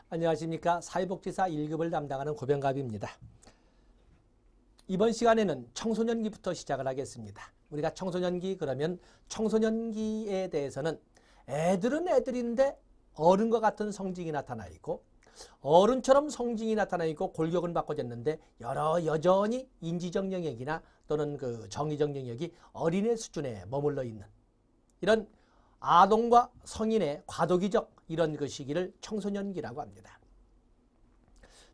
안녕하십니까. 사회복지사 1급을 담당하는 고병갑입니다. 이번 시간에는 청소년기부터 시작을 하겠습니다. 우리가 청소년기 그러면 청소년기에 대해서는 애들은 애들인데 어른과 같은 성징이 나타나 있고 어른처럼 성징이 나타나 있고 골격은 바꿔졌는데 여전히 인지적 영역이나 또는 그 정의적 영역이 어린애 수준에 머물러 있는 이런 아동과 성인의 과도기적 이런 그 시기를 청소년기라고 합니다.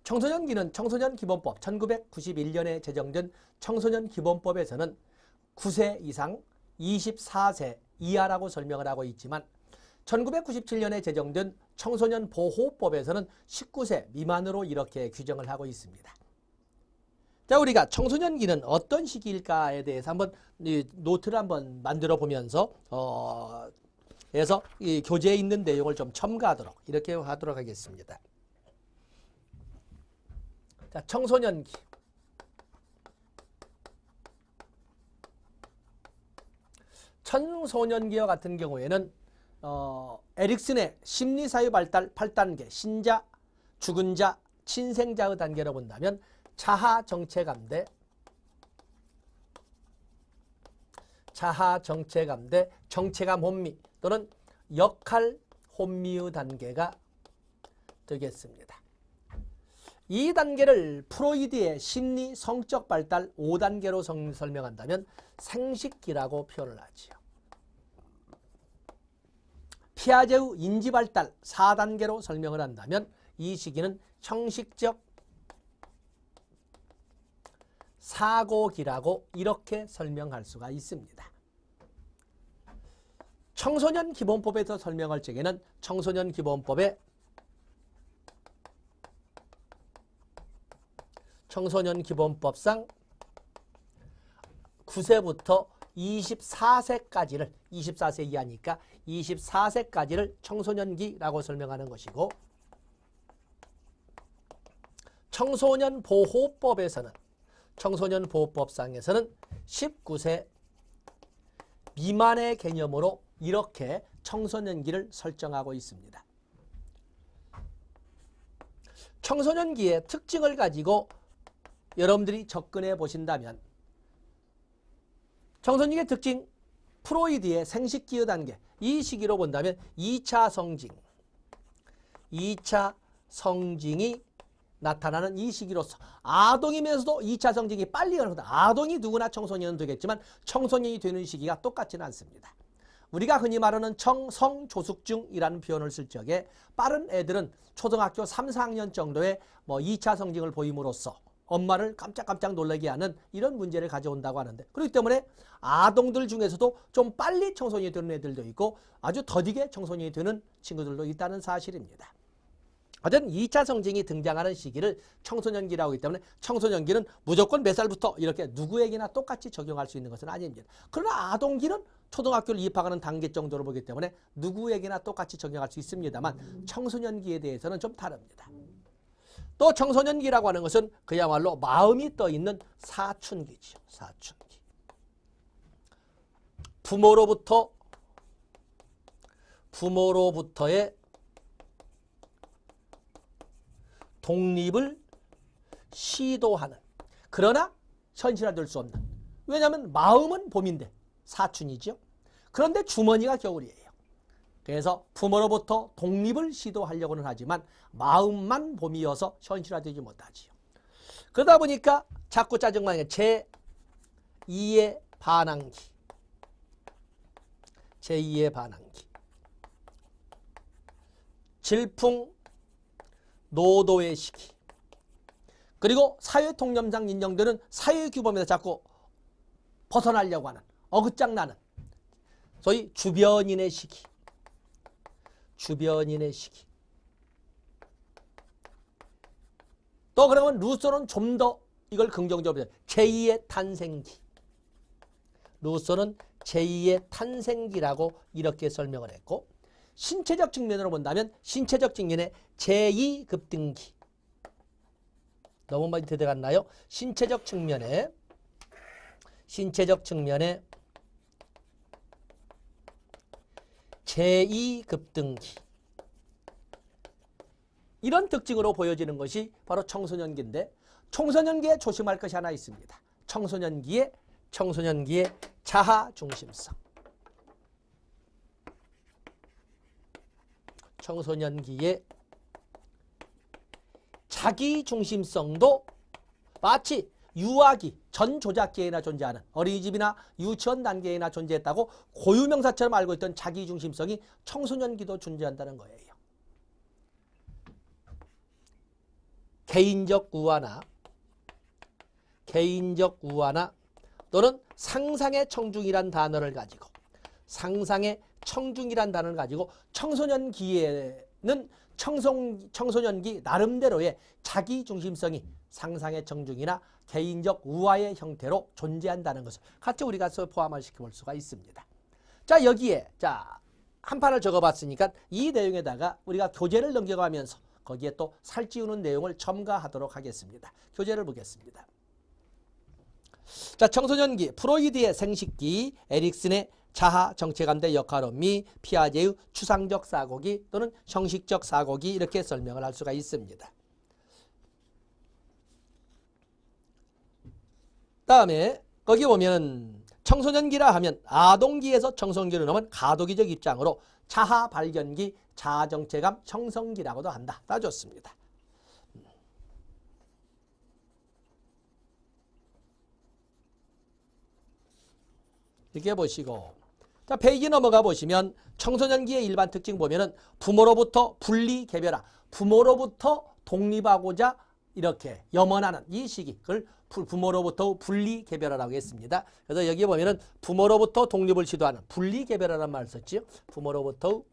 청소년기는 청소년기본법 1991년에 제정된 청소년기본법에서는 9세 이상 24세 이하라고 설명을 하고 있지만 1997년에 제정된 청소년보호법에서는 19세 미만으로 이렇게 규정을 하고 있습니다. 자, 우리가 청소년기는 어떤 시기일까에 대해서 한번 노트를 한번 만들어 보면서 해서 이 교재에 있는 내용을 좀 첨가하도록 이렇게 하도록 하겠습니다. 자, 청소년기. 청소년기와 같은 경우에는 에릭슨의 심리사회 발달 8단계 신자, 죽은 자, 친생자의 단계로 본다면 자하 정체감대, 정체감 혼미 또는 역할 혼미의 단계가 되겠습니다. 이 단계를 프로이드의 심리 성적 발달 5단계로 설명한다면 생식기라고 표현을 하지요. 피아제의 인지 발달 4단계로 설명을 한다면 이 시기는 형식적 사고기라고 이렇게 설명할 수가 있습니다. 청소년 기본법에서 설명할 적에는 청소년 기본법의 청소년 기본법상 9세부터 24세까지를 24세 이하니까 24세까지를 청소년기라고 설명하는 것이고 청소년 보호법에서는 청소년 보호법상에서는 19세 미만의 개념으로 이렇게 청소년기를 설정하고 있습니다. 청소년기의 특징을 가지고 여러분들이 접근해 보신다면 청소년기의 특징 프로이드의 생식기의 단계 이 시기로 본다면 2차 성징이 나타나는 이 시기로서 아동이면서도 2차 성징이 빨리 일어납니다. 아동이 누구나 청소년은 되겠지만 청소년이 되는 시기가 똑같지는 않습니다. 우리가 흔히 말하는 성조숙증이라는 표현을 쓸 적에 빠른 애들은 초등학교 3, 4학년 정도의 2차 성징을 보임으로써 엄마를 깜짝깜짝 놀라게 하는 이런 문제를 가져온다고 하는데 그렇기 때문에 아동들 중에서도 좀 빨리 청소년이 되는 애들도 있고 아주 더디게 청소년이 되는 친구들도 있다는 사실입니다. 어쨌든 2차 성징이 등장하는 시기를 청소년기라고 하기 때문에 청소년기는 무조건 몇 살부터 이렇게 누구에게나 똑같이 적용할 수 있는 것은 아닙니다. 그러나 아동기는 초등학교를 입학하는 단계 정도로 보기 때문에 누구에게나 똑같이 적용할 수 있습니다만 청소년기에 대해서는 좀 다릅니다. 또 청소년기라고 하는 것은 그야말로 마음이 떠있는 사춘기죠. 사춘기. 부모로부터의 독립을 시도하는 그러나 현실화될 수 없는 왜냐하면 마음은 봄인데 사춘이죠. 그런데 주머니가 겨울이에요. 그래서 부모로부터 독립을 시도하려고는 하지만 마음만 봄이어서 현실화되지 못하지요. 그러다 보니까 자꾸 짜증만 해. 제2의 반항기. 질풍노도의 시기. 그리고 사회통념상 인정되는 사회규범에서 자꾸 벗어나려고 하는 어긋장나는 소위 주변인의 시기. 또 그러면 루소는 좀 더 이걸 긍정적으로 제2의 탄생기. 루소는 제2의 탄생기라고 이렇게 설명을 했고 신체적 측면으로 본다면 신체적 측면에 제2급등기. 너무 많이 들어갔나요? 신체적 측면에 제2급등기. 이런 특징으로 보여지는 것이 바로 청소년기인데 청소년기에 조심할 것이 하나 있습니다. 청소년기의 자아 중심성. 청소년기의 자기 중심성도 마치 유아기, 전조작기에나 존재하는 어린이집이나 유치원 단계에나 존재했다고 고유명사처럼 알고 있던 자기 중심성이 청소년기도 존재한다는 거예요. 개인적 우화나 또는 상상의 청중이란 단어를 가지고 청소년기에는 청소년기 나름대로의 자기 중심성이 상상의 청중이나 개인적 우화의 형태로 존재한다는 것을 같이 우리가 포함을 시켜볼 수가 있습니다. 자, 여기에 한 판을 적어봤으니까 이 내용에다가 우리가 교재를 넘겨가면서 거기에 또 살찌우는 내용을 첨가하도록 하겠습니다. 교재를 보겠습니다. 자, 청소년기, 프로이드의 생식기, 에릭슨의 자아 정체감대 역할원미, 피아제의 추상적 사고기 또는 형식적 사고기 이렇게 설명을 할 수가 있습니다. 다음에 거기 보면 청소년기라 하면 아동기에서 청소년기로 넘은 가도기적 입장으로 자아 발견기, 자아 정체감 형성기라고도 한다. 따졌습니다. 이렇게 보시고 자, 페이지 넘어가 보시면 청소년기의 일반 특징 보면은 부모로부터 분리 개별화, 부모로부터 독립하고자 이렇게 염원하는 이 시기, 그걸 부모로부터 분리 개별화라고 했습니다. 그래서 여기 보면은 부모로부터 독립을 시도하는 분리 개별화라는 말을 썼지요. 부모로부터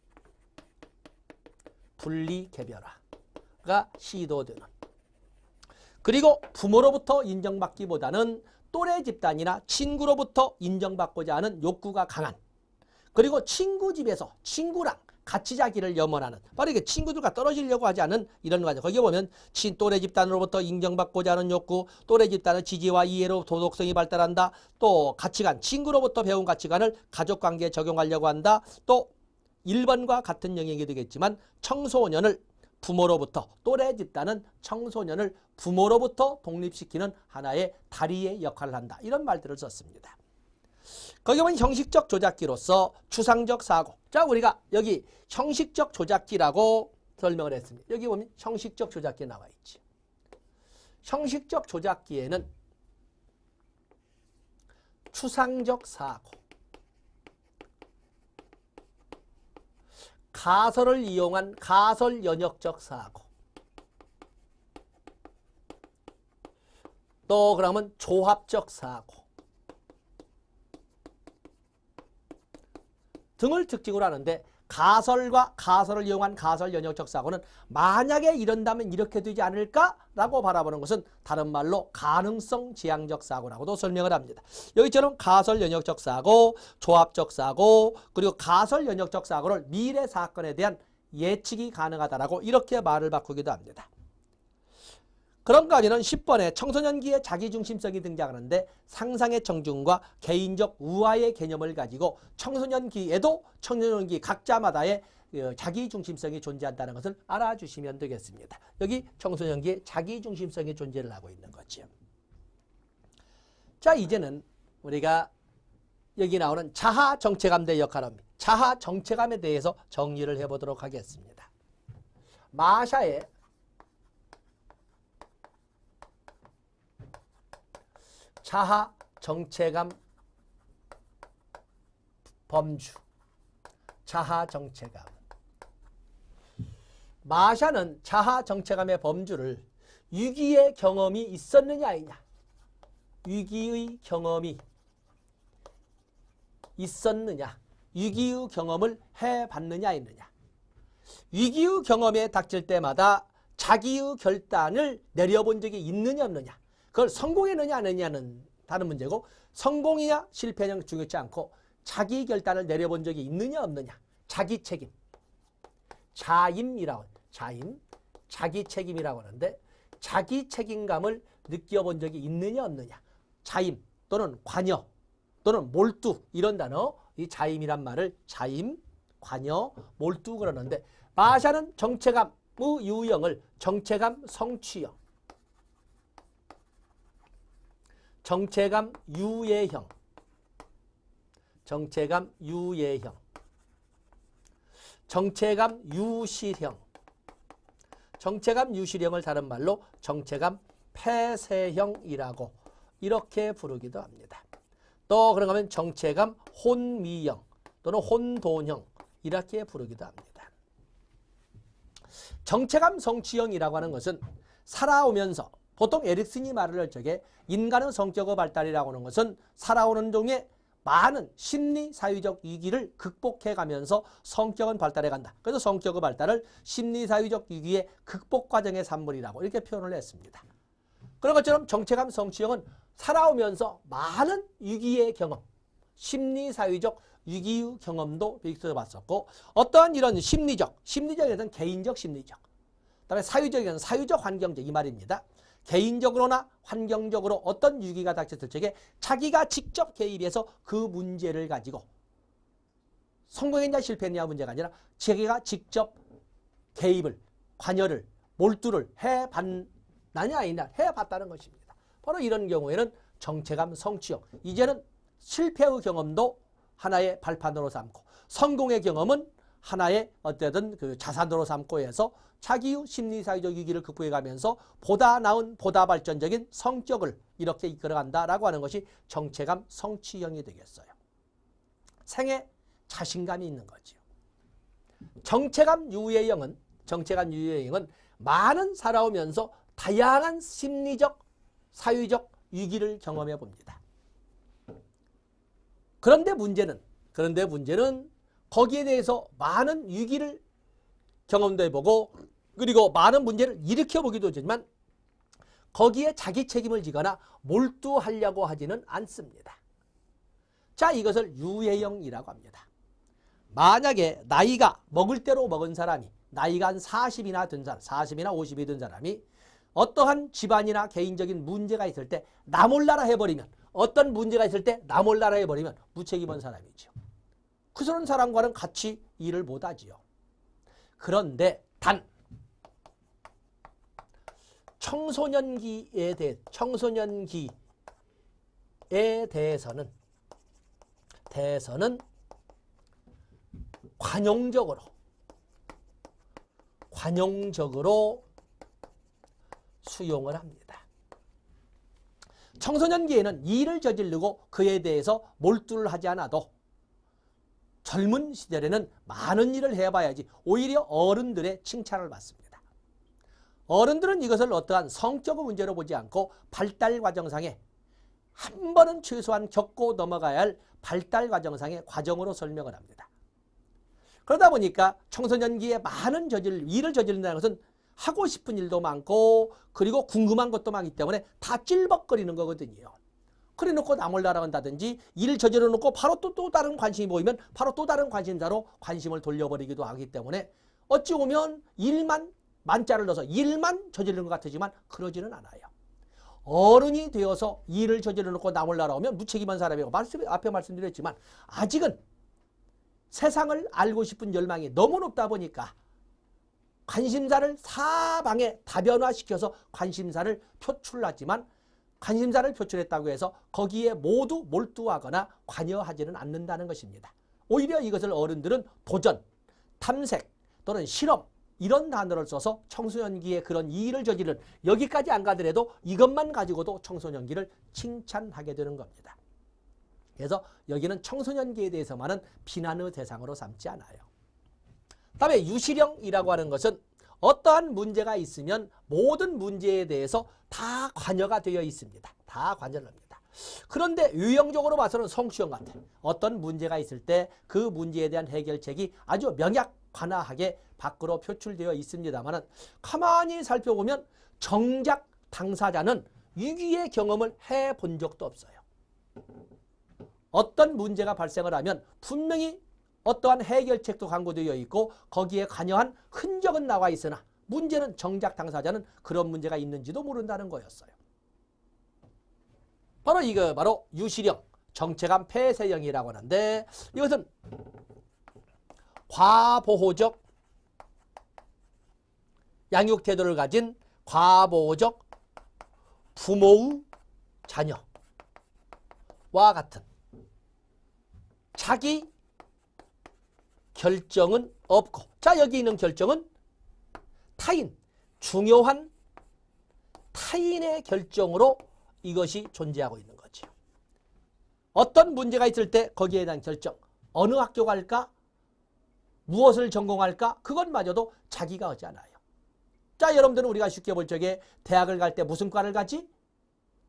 분리 개별화가 시도되는. 그리고 부모로부터 인정받기보다는 또래 집단이나 친구로부터 인정받고자 하는 욕구가 강한, 그리고 친구 집에서 친구랑 같이 자기를 염원하는, 바로 이게 친구들과 떨어지려고 하지 않은 이런 과정. 거기 보면 또래 집단으로부터 인정받고자 하는 욕구, 또래 집단의 지지와 이해로 도덕성이 발달한다. 또 가치관, 친구로부터 배운 가치관을 가족관계에 적용하려고 한다. 또 1번과 같은 영역이 되겠지만 청소년을 부모로부터, 또래 집단은 청소년을 부모로부터 독립시키는 하나의 다리의 역할을 한다. 이런 말들을 썼습니다. 거기 보면 형식적 조작기로서 추상적 사고. 자, 우리가 여기 형식적 조작기라고 설명을 했습니다. 여기 보면 형식적 조작기 나와 있지. 형식적 조작기에는 추상적 사고, 가설을 이용한 가설 연역적 사고, 또 그러면 조합적 사고 등을 특징으로 하는데, 가설과 가설을 이용한 가설 연역적 사고는 만약에 이런다면 이렇게 되지 않을까라고 바라보는 것은 다른 말로 가능성 지향적 사고라고도 설명을 합니다. 여기처럼 가설 연역적 사고, 조합적 사고, 그리고 가설 연역적 사고를 미래 사건에 대한 예측이 가능하다라고 이렇게 말을 바꾸기도 합니다. 그런가 하면 10번에 청소년기의 자기중심성이 등장하는데 상상의 청중과 개인적 우화의 개념을 가지고 청소년기에도 청소년기 각자마다의 자기중심성이 존재한다는 것을 알아주시면 되겠습니다. 여기 청소년기의 자기중심성이 존재를 하고 있는 거죠. 자, 이제는 우리가 여기 나오는 자아 정체감대 역할입니다. 자아 정체감에 대해서 정리를 해보도록 하겠습니다. 마샤의 자아 정체감 범주, 자아 정체감. 마샤는 자아 정체감의 범주를 위기의 경험이 있었느냐 아니냐, 위기의 경험이 있었느냐, 위기의 경험을 해봤느냐 있느냐, 위기의 경험에 닥칠 때마다 자기의 결단을 내려본 적이 있느냐 없느냐, 그걸 성공했느냐 안 했느냐는 다른 문제고, 성공이냐 실패냐 중요치 않고 자기 결단을 내려본 적이 있느냐 없느냐, 자기 책임, 자임이라고, 자임, 자기 책임이라고 하는데 자기 책임감을 느껴본 적이 있느냐 없느냐, 자임 또는 관여 또는 몰두 이런 단어, 이 자임이란 말을 자임, 관여, 몰두 그러는데 마샤는 정체감 유형을 정체감 성취형, 정체감 유예형, 정체감 유예형, 정체감 유실형, 정체감 유실형을 다른 말로 정체감 폐쇄형이라고 이렇게 부르기도 합니다. 또 그런가 하면 정체감 혼미형 또는 혼돈형 이렇게 부르기도 합니다. 정체감 성취형이라고 하는 것은 살아오면서 보통 에릭슨이 말을 할 적에 인간의 성격의 발달이라고 하는 것은 살아오는 중에 많은 심리 사회적 위기를 극복해 가면서 성격은 발달해 간다. 그래서 성격의 발달을 심리 사회적 위기의 극복 과정의 산물이라고 이렇게 표현을 했습니다. 그런 것처럼 정체감 성취형은 살아오면서 많은 위기의 경험, 심리 사회적 위기 경험도 있어 봤었고 어떠한 이런 심리적에서는 개인적 심리적, 그다음에 사회적에서는 사회적 환경적 이 말입니다. 개인적으로나 환경적으로 어떤 위기가 닥쳤을 적에 자기가 직접 개입해서 그 문제를 가지고 성공했냐 실패했냐 문제가 아니라 자기가 직접 개입을, 관여를, 몰두를 해봤느냐 아니냐 해봤다는 것입니다. 바로 이런 경우에는 정체감 성취형, 이제는 실패의 경험도 하나의 발판으로 삼고 성공의 경험은 하나의 어쨌든 그 자산으로 삼고 해서 자기의 심리사회적 위기를 극복해가면서 보다 나은 보다 발전적인 성격을 이렇게 이끌어간다라고 하는 것이 정체감 성취형이 되겠어요. 생에 자신감이 있는 거지요. 정체감 유예형은 많은 살아오면서 다양한 심리적 사회적 위기를 경험해 봅니다. 그런데 문제는 거기에 대해서 많은 위기를 경험도 해보고 그리고 많은 문제를 일으켜보기도 하지만 거기에 자기 책임을 지거나 몰두하려고 하지는 않습니다. 자, 이것을 유예형이라고 합니다. 만약에 나이가 먹을 대로 먹은 사람이 나이가 한 40이나 든 사람, 40이나 50이 든 사람이 어떠한 집안이나 개인적인 문제가 있을 때 나 몰라라 해버리면 어떤 문제가 있을 때 나 몰라라 해버리면 무책임한 사람이죠. 그런 사람과는 같이 일을 못하지요. 그런데 단 청소년기에 대해서는 관용적으로 수용을 합니다. 청소년기에는 일을 저지르고 그에 대해서 몰두를 하지 않아도 젊은 시절에는 많은 일을 해봐야지 오히려 어른들의 칭찬을 받습니다. 어른들은 이것을 어떠한 성격의 문제로 보지 않고 발달 과정상에 한 번은 최소한 겪고 넘어가야 할 발달 과정상의 과정으로 설명을 합니다. 그러다 보니까 청소년기에 많은 일을 저지른다는 것은 하고 싶은 일도 많고 그리고 궁금한 것도 많기 때문에 다 찔벅거리는 거거든요. 그래 놓고 나 몰라라 한다든지 일을 저질러 놓고 바로 또 다른 관심이 보이면 바로 또 다른 관심사로 관심을 돌려버리기도 하기 때문에 어찌 보면 일만 만자를 넣어서 일만 저지르는 것 같지만 그러지는 않아요. 어른이 되어서 일을 저질러 놓고 나 몰라라 하면 무책임한 사람이고 앞에 말씀드렸지만 아직은 세상을 알고 싶은 열망이 너무 높다 보니까 관심사를 사방에 다변화시켜서 관심사를 표출하지만 관심사를 표출했다고 해서 거기에 모두 몰두하거나 관여하지는 않는다는 것입니다. 오히려 이것을 어른들은 도전, 탐색 또는 실험 이런 단어를 써서 청소년기에 그런 일을 저지른 여기까지 안 가더라도 이것만 가지고도 청소년기를 칭찬하게 되는 겁니다. 그래서 여기는 청소년기에 대해서만은 비난의 대상으로 삼지 않아요. 다음에 유실형이라고 하는 것은 어떠한 문제가 있으면 모든 문제에 대해서 다 관여가 되어 있습니다. 다 관여를 합니다. 그런데 유형적으로 봐서는 성취형 같아요. 어떤 문제가 있을 때 그 문제에 대한 해결책이 아주 명약관화하게 밖으로 표출되어 있습니다만 가만히 살펴보면 정작 당사자는 위기의 경험을 해본 적도 없어요. 어떤 문제가 발생을 하면 분명히 어떠한 해결책도 광고되어 있고 거기에 관여한 흔적은 나와 있으나 문제는 정작 당사자는 그런 문제가 있는지도 모른다는 거였어요. 바로 유실형, 정체감 폐쇄형이라고 하는데 이것은 과보호적 양육 태도를 가진 과보적 부모의 자녀와 같은 자기 결정은 없고, 자 여기 있는 결정은 타인, 중요한 타인의 결정으로 이것이 존재하고 있는 거죠. 어떤 문제가 있을 때 거기에 대한 결정, 어느 학교 갈까, 무엇을 전공할까, 그것마저도 자기가 하지 않아요. 자 여러분들은 우리가 쉽게 볼 적에 대학을 갈 때 무슨 과를 가지?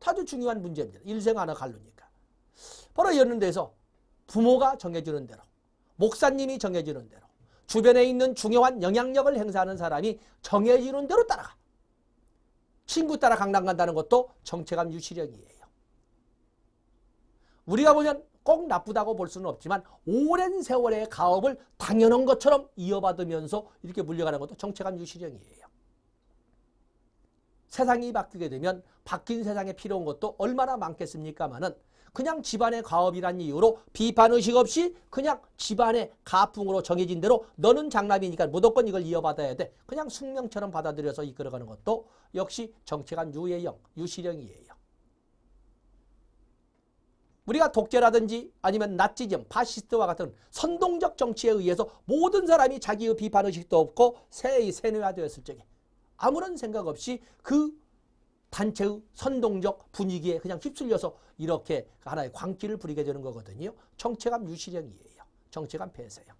아주 중요한 문제입니다. 일생 하나 갈루니까. 바로 이런 데서 부모가 정해주는 대로, 목사님이 정해주는 대로, 주변에 있는 중요한 영향력을 행사하는 사람이 정해주는 대로 따라가. 친구 따라 강남 간다는 것도 정체감 유시령이에요. 우리가 보면 꼭 나쁘다고 볼 수는 없지만 오랜 세월의 가업을 당연한 것처럼 이어받으면서 이렇게 물려가는 것도 정체감 유시령이에요. 세상이 바뀌게 되면 바뀐 세상에 필요한 것도 얼마나 많겠습니까마는 그냥 집안의 가업이란 이유로 비판의식 없이 그냥 집안의 가풍으로 정해진 대로 너는 장남이니까 무조건 이걸 이어받아야 돼. 그냥 숙명처럼 받아들여서 이끌어가는 것도 역시 정체감 유예형, 유시령이에요. 우리가 독재라든지 아니면 나치즘, 파시스트와 같은 선동적 정치에 의해서 모든 사람이 자기의 비판의식도 없고 세뇌화되었을 적에 아무런 생각 없이 그 단체의 선동적 분위기에 그냥 휩쓸려서 이렇게 하나의 광기를 부리게 되는 거거든요. 정체감 유시령이에요. 정체감 폐쇄형.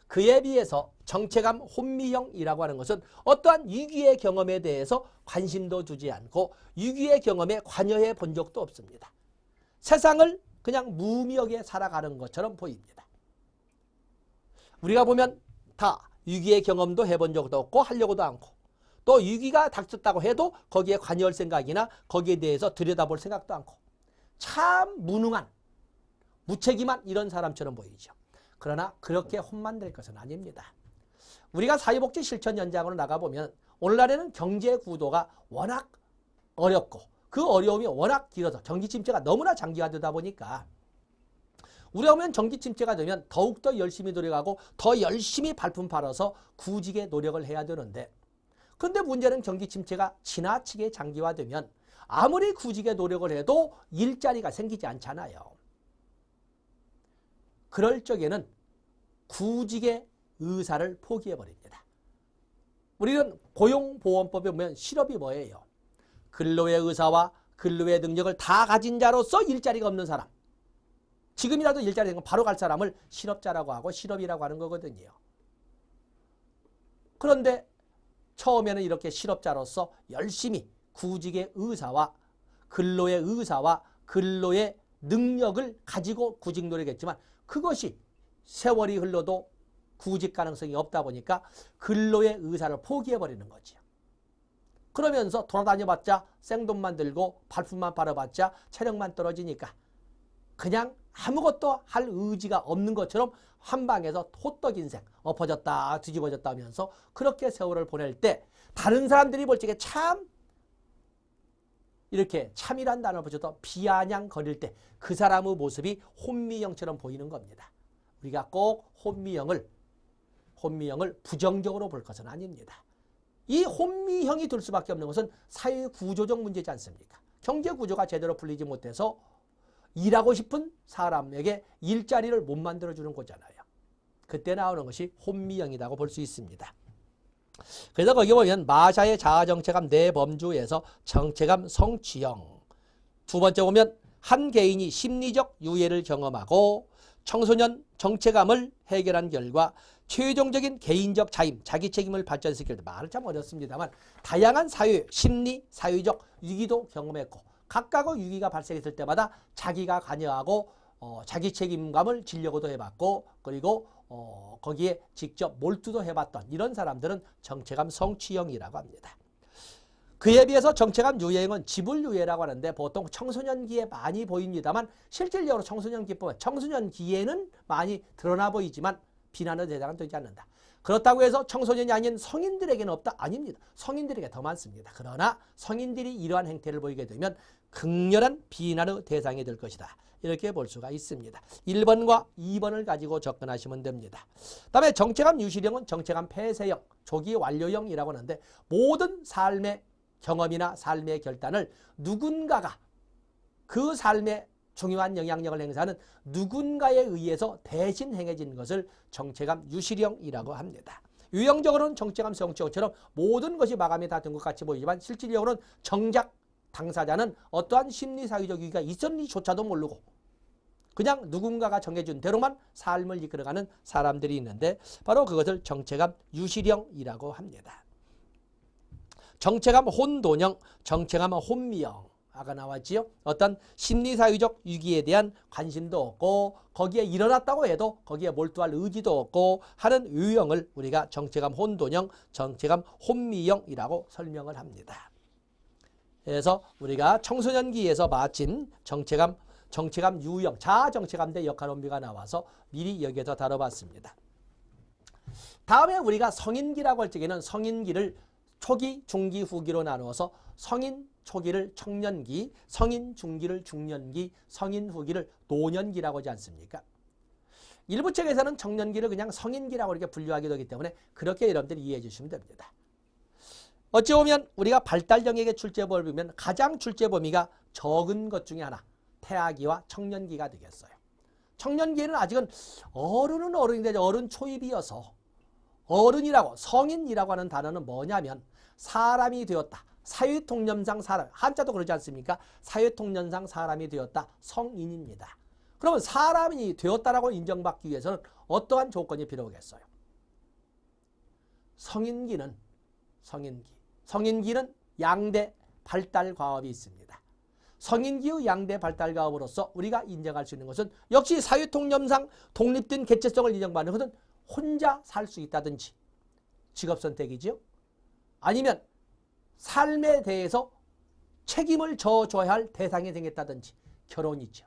그에 비해서 정체감 혼미형이라고 하는 것은 어떠한 위기의 경험에 대해서 관심도 두지 않고 위기의 경험에 관여해 본 적도 없습니다. 세상을 그냥 무의미하게 살아가는 것처럼 보입니다. 우리가 보면 다 위기의 경험도 해본 적도 없고 하려고도 않고 또 위기가 닥쳤다고 해도 거기에 관여할 생각이나 거기에 대해서 들여다볼 생각도 않고 참 무능한, 무책임한 이런 사람처럼 보이죠. 그러나 그렇게 혼만 될 것은 아닙니다. 우리가 사회복지 실천 현장으로 나가보면 오늘날에는 경제 구도가 워낙 어렵고 그 어려움이 워낙 길어서 경기 침체가 너무나 장기화되다 보니까 우리가 보면 경기 침체가 되면 더욱더 열심히 노력하고 더 열심히 발품 팔아서 구직의 노력을 해야 되는데 그런데 문제는 경기 침체가 지나치게 장기화되면 아무리 구직의 노력을 해도 일자리가 생기지 않잖아요. 그럴 적에는 구직의 의사를 포기해버립니다. 우리는 고용보험법에 보면 실업이 뭐예요? 근로의 의사와 근로의 능력을 다 가진 자로서 일자리가 없는 사람. 지금이라도 일자리 생기면 바로 갈 사람을 실업자라고 하고 실업이라고 하는 거거든요. 그런데 처음에는 이렇게 실업자로서 열심히 구직의 의사와 근로의 의사와 근로의 능력을 가지고 구직 노력했지만 그것이 세월이 흘러도 구직 가능성이 없다 보니까 근로의 의사를 포기해버리는 거죠. 그러면서 돌아다녀봤자 생돈만 들고 발품만 팔아봤자 체력만 떨어지니까 그냥 아무것도 할 의지가 없는 것처럼 한 방에서 호떡 인생 엎어졌다 뒤집어졌다 하면서 그렇게 세월을 보낼 때 다른 사람들이 볼 적에 참 이렇게 참이란 단어를 붙여서 비아냥거릴 때 그 사람의 모습이 혼미형처럼 보이는 겁니다. 우리가 꼭 혼미형을 부정적으로 볼 것은 아닙니다. 이 혼미형이 될 수밖에 없는 것은 사회 구조적 문제지 않습니까? 경제 구조가 제대로 풀리지 못해서 일하고 싶은 사람에게 일자리를 못 만들어주는 거잖아요. 그때 나오는 것이 혼미형이라고 볼 수 있습니다. 그래서 거기 보면 마샤의 자아정체감 내범주에서 정체감 성취형. 두 번째 보면 한 개인이 심리적 유해를 경험하고 청소년 정체감을 해결한 결과 최종적인 개인적 자임, 자기 책임을 발전시킬 때 말은 참 어렵습니다만 다양한 사회, 심리, 사회적 위기도 경험했고 각각의 위기가 발생했을 때마다 자기가 관여하고 자기 책임감을 지려고도 해봤고 그리고 거기에 직접 몰두도 해봤던 이런 사람들은 정체감 성취형이라고 합니다. 그에 비해서 정체감 유해형은 지불유해라고 하는데 보통 청소년기에 많이 보입니다만 실질적으로 청소년기뿐만 청소년기에는 많이 드러나 보이지만 비난의 대상은 되지 않는다. 그렇다고 해서 청소년이 아닌 성인들에게는 없다? 아닙니다. 성인들에게 더 많습니다. 그러나 성인들이 이러한 행태를 보이게 되면 극렬한 비난의 대상이 될 것이다. 이렇게 볼 수가 있습니다. 1번과 2번을 가지고 접근하시면 됩니다. 다음에 정체감 유실형은 정체감 폐쇄형, 조기 완료형이라고 하는데 모든 삶의 경험이나 삶의 결단을 누군가가 그 삶의 중요한 영향력을 행사하는 누군가에 의해서 대신 행해진 것을 정체감 유실형이라고 합니다. 유형적으로는 정체감 성취형처럼 모든 것이 마감이 다 된 것 같이 보이지만 실질적으로는 정작 당사자는 어떠한 심리사회적 위기가 있었는지조차도 모르고 그냥 누군가가 정해준 대로만 삶을 이끌어가는 사람들이 있는데 바로 그것을 정체감 유실형이라고 합니다. 정체감 혼돈형, 정체감 혼미형. 아까 나왔지요. 어떤 심리사회적 위기에 대한 관심도 없고 거기에 일어났다고 해도 거기에 몰두할 의지도 없고 하는 유형을 우리가 정체감 혼돈형, 정체감 혼미형이라고 설명을 합니다. 그래서 우리가 청소년기에서 마침 정체감 유형, 자아정체감대 역할원비가 나와서 미리 여기에서 다뤄봤습니다. 다음에 우리가 성인기라고 할 적에는 성인기를 초기, 중기, 후기로 나누어서 성인 초기를 청년기, 성인 중기를 중년기, 성인 후기를 노년기라고 하지 않습니까? 일부 책에서는 청년기를 그냥 성인기라고 이렇게 분류하기도 하기 때문에 그렇게 여러분들이 이해해 주시면 됩니다. 어찌 보면 우리가 발달정액의 출제범위를 보면 가장 출제범위가 적은 것 중에 하나, 태아기와 청년기가 되겠어요. 청년기에는 아직은 어른은 어른인데 어른 초입이어서 어른이라고 성인이라고 하는 단어는 뭐냐면 사람이 되었다. 사회통념상 사람, 한자도 그러지 않습니까? 사회통념상 사람이 되었다. 성인입니다. 그러면 사람이 되었다라고 인정받기 위해서는 어떠한 조건이 필요하겠어요? 성인기는 양대 발달 과업이 있습니다. 성인기의 양대 발달 과업으로서 우리가 인정할 수 있는 것은 역시 사회통념상 독립된 개체성을 인정받는 것은 혼자 살 수 있다든지 직업 선택이죠. 아니면 삶에 대해서 책임을 져줘야 할 대상이 생겼다든지 결혼이죠.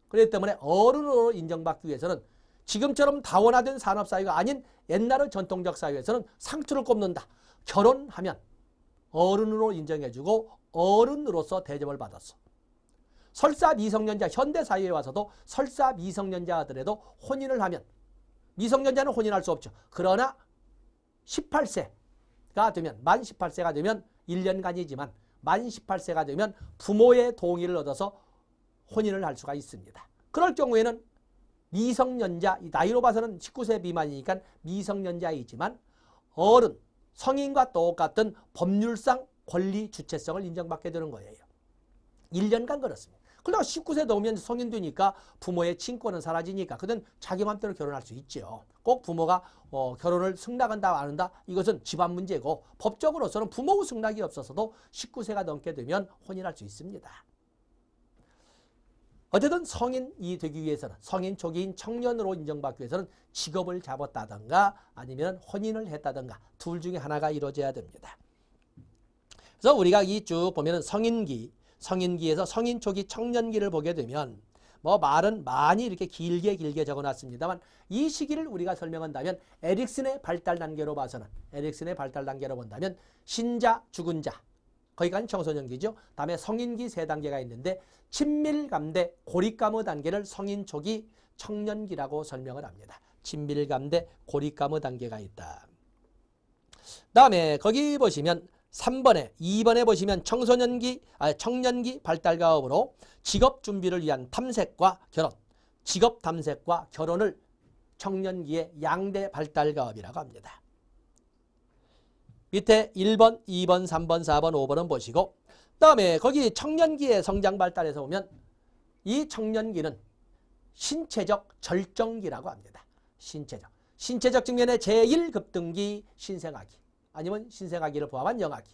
그렇기 때문에 어른으로 인정받기 위해서는 지금처럼 다원화된 산업사회가 아닌 옛날의 전통적 사회에서는 상투를 꼽는다. 결혼하면 어른으로 인정해주고 어른으로서 대접을 받았어. 설사 미성년자, 현대사회에 와서도 설사 미성년자들에도 혼인을 하면 미성년자는 혼인할 수 없죠. 그러나 18세가 되면 만 18세가 되면 1년간이지만 만 18세가 되면 부모의 동의를 얻어서 혼인을 할 수가 있습니다. 그럴 경우에는 미성년자, 나이로 봐서는 19세 미만이니까 미성년자이지만 어른, 성인과 똑같은 법률상 권리 주체성을 인정받게 되는 거예요. 1년간 그렇습니다. 그러다가 19세 넘으면 성인 되니까 부모의 친권은 사라지니까 그는 자기 맘대로 결혼할 수 있죠. 꼭 부모가 결혼을 승낙한다 안 한다 이것은 집안 문제고 법적으로서는 부모의 승낙이 없어서도 19세가 넘게 되면 혼인할 수 있습니다. 어쨌든 성인이 되기 위해서는 성인 초기인 청년으로 인정받기 위해서는 직업을 잡았다든가 아니면 혼인을 했다든가 둘 중에 하나가 이루어져야 됩니다. 그래서 우리가 이 쭉 보면 성인기에서 성인 초기 청년기를 보게 되면 뭐 말은 많이 이렇게 길게 적어놨습니다만 이 시기를 우리가 설명한다면 에릭슨의 발달 단계로 봐서는 에릭슨의 발달 단계로 본다면 신자, 죽은 자 거기까지 청소년기죠. 다음에 성인기 세 단계가 있는데 친밀감대, 고립감의 단계를 성인 초기 청년기라고 설명을 합니다. 친밀감대, 고립감의 단계가 있다. 다음에 거기 보시면 3번에 2번에 보시면 청년기 발달가업으로 직업 준비를 위한 탐색과 결혼, 직업 탐색과 결혼을 청년기의 양대 발달가업이라고 합니다. 밑에 1번, 2번, 3번, 4번, 5번은 보시고 다음에 거기 청년기의 성장 발달에서 보면 이 청년기는 신체적 절정기라고 합니다. 신체적 측면의 제1급등기 신생아기 아니면 신생아기를 포함한 영아기,